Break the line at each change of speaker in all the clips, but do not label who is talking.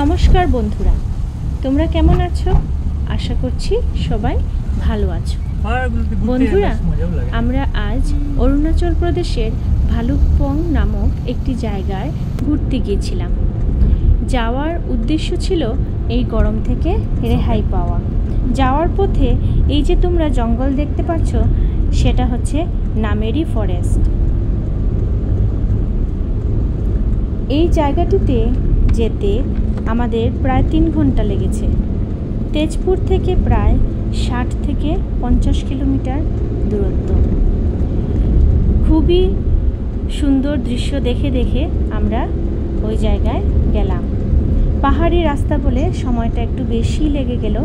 নমস্কার বন্ধুরা, তোমরা কেমন আছো? আশা করছি সবাই ভালো আছো। বন্ধুরা, আমরা আজ অরুণাচল প্রদেশের ভালুকপং নামক একটি জায়গায় ঘুরতে গিয়েছিলাম। যাওয়ার উদ্দেশ্য ছিল এই গরম থেকে রেহাই পাওয়া। যাওয়ার পথে এই যে তোমরা জঙ্গল দেখতে পাচ্ছ, সেটা হচ্ছে নামেরি ফরেস্ট। এই জায়গাটিতে যেতে আমাদের প্রায় 3 ঘন্টা লেগেছে। তেজপুর থেকে প্রায় 60 থেকে 50 কিলোমিটার দূরত্ব। খুবই সুন্দর দৃশ্য দেখে দেখে আমরা ওই জায়গায় গেলাম। পাহাড়ি রাস্তা বলে সময়টা একটু বেশি লেগে গেল।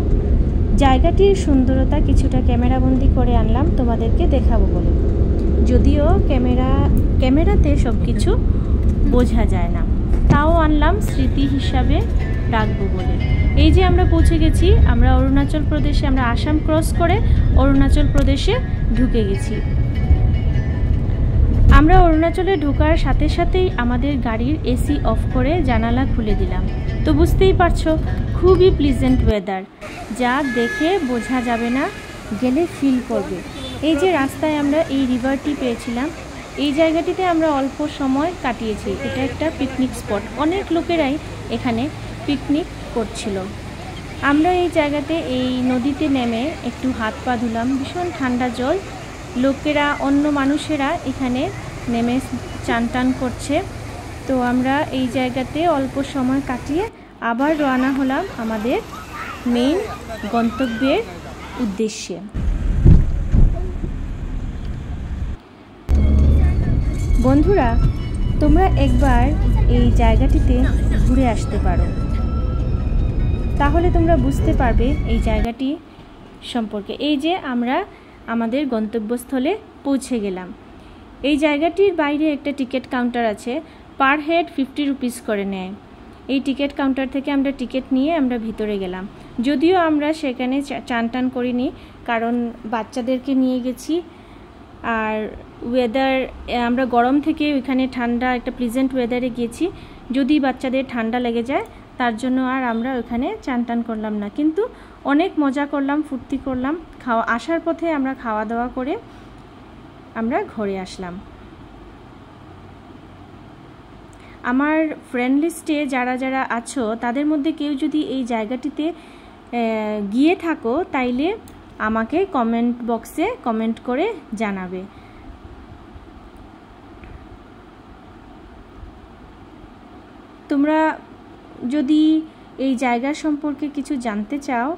জায়গাটির সুন্দরতা কিছুটা ক্যামেরাবন্দি করে আনলাম তোমাদেরকে দেখাবো বলে। যদিও ক্যামেরাতে সব কিছু বোঝা যায় না, তাও আনলাম স্মৃতি হিসাবে রাখবো বলে। এই যে আমরা পৌঁছে গেছি, আমরা অরুণাচল প্রদেশে, আমরা আসাম ক্রস করে অরুণাচল প্রদেশে ঢুকে গেছি। আমরা অরুণাচলে ঢোকার সাথে সাথেই আমাদের গাড়ির এসি অফ করে জানালা খুলে দিলাম। তো বুঝতেই পারছো, খুবই প্লিজেন্ট ওয়েদার, যা দেখে বোঝা যাবে না, গেলে ফিল করবে। এই যে রাস্তায় আমরা এই রিভারটি পেয়েছিলাম, এই জায়গাটিতে আমরা অল্প সময় কাটিয়েছি। এটা একটা পিকনিক স্পট, অনেক লোকেরাই এখানে পিকনিক করছিল। আমরা এই জায়গাতে এই নদীতে নেমে একটু হাত পা ধুলাম, ভীষণ ঠান্ডা জল। লোকেরা, অন্য মানুষেরা এখানে নেমে চান টান করছে। তো আমরা এই জায়গাতে অল্প সময় কাটিয়ে আবার রওনা হলাম আমাদের মেইন গন্তব্যের উদ্দেশ্যে। বন্ধুরা, তোমরা একবার এই জায়গাটিতে ঘুরে আসতে পারো, তাহলে তোমরা বুঝতে পারবে এই জায়গাটি সম্পর্কে। এই যে আমরা আমাদের গন্তব্যস্থলে পৌঁছে গেলাম। এই জায়গাটির বাইরে একটা টিকিট কাউন্টার আছে, পার হেড 50 রুপিস করে নেয়। এই টিকিট কাউন্টার থেকে আমরা টিকিট নিয়ে আমরা ভিতরে গেলাম। যদিও আমরা সেখানে চান টান করিনি, কারণ বাচ্চাদেরকে নিয়ে গেছি। আর ওয়েদার, আমরা গরম থেকে ওইখানে ঠান্ডা একটা প্লিজেন্ট ওয়েদারে গিয়েছি। যদি বাচ্চাদের ঠান্ডা লেগে যায়, তার জন্য আর আমরা ওইখানে চান টান করলাম না। কিন্তু অনেক মজা করলাম, ফুর্তি করলাম। আসার পথে আমরা খাওয়া দাওয়া করে আমরা ঘরে আসলাম। আমার ফ্রেন্ড লিস্টে যারা যারা আছো, তাদের মধ্যে কেউ যদি এই জায়গাটিতে গিয়ে থাকো, তাইলে আমাকে কমেন্ট বক্সে কমেন্ট করে জানাবে। তোমরা যদি এই জায়গা সম্পর্কে কিছু জানতে চাও,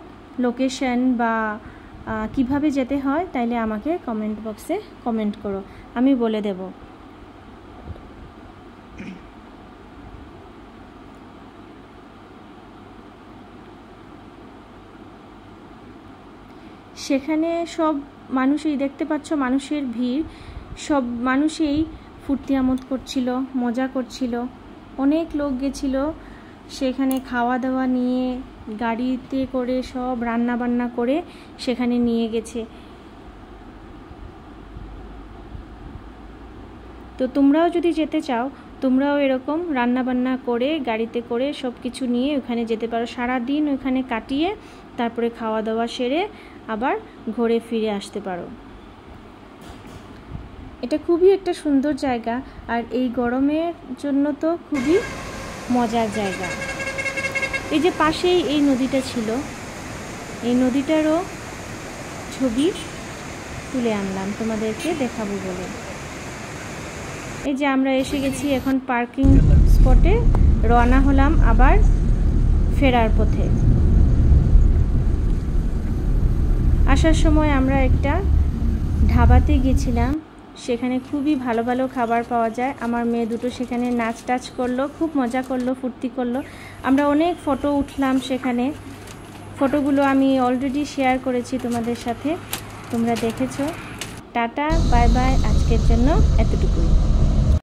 লোকেশন বা কিভাবে যেতে হয়, তাইলে আমাকে কমেন্ট বক্সে কমেন্ট করো, আমি বলে দেব। সেখানে সব মানুষই দেখতে পাচ্ছ, মানুষের ভিড়, সব মানুষই ফুর্তি আমোদ করছিল, মজা করছিল। অনেক লোক গেছিল সেখানে, খাওয়া দাওয়া নিয়ে গাড়িতে করে সব রান্না বান্না করে সেখানে নিয়ে গেছে। তো তোমরাও যদি যেতে চাও, তোমরাও এরকম রান্না বান্না করে গাড়িতে করে সব কিছু নিয়ে ওখানে যেতে পারো। সারাদিন ওখানে কাটিয়ে তারপরে খাওয়া দাওয়া সেরে আবার ঘরে ফিরে আসতে পারো। এটা খুবই একটা সুন্দর জায়গা, আর এই গরমের জন্য তো খুবই মজার জায়গা। এই যে পাশেই এই নদীটা ছিল, এই নদীটারও ছবি তুলে আনলাম তোমাদেরকে দেখাবো বলে। এই যে আমরা এসে গেছি এখন পার্কিং স্পটে, রওনা হলাম আবার ফেরার পথে। আসার সময় আমরা একটা ধাবাতে গেছিলাম, সেখানে খুবই ভালো ভালো খাবার পাওয়া যায়। আমার মেয়ে দুটো সেখানে নাচ টাচ করলো, খুব মজা করলো, ফুর্তি করলো। আমরা অনেক ফটো উঠলাম সেখানে। ফটোগুলো আমি অলরেডি শেয়ার করেছি তোমাদের সাথে, তোমরা দেখেছো। টাটা, বাই বাই, আজকের জন্য এতটুকুই।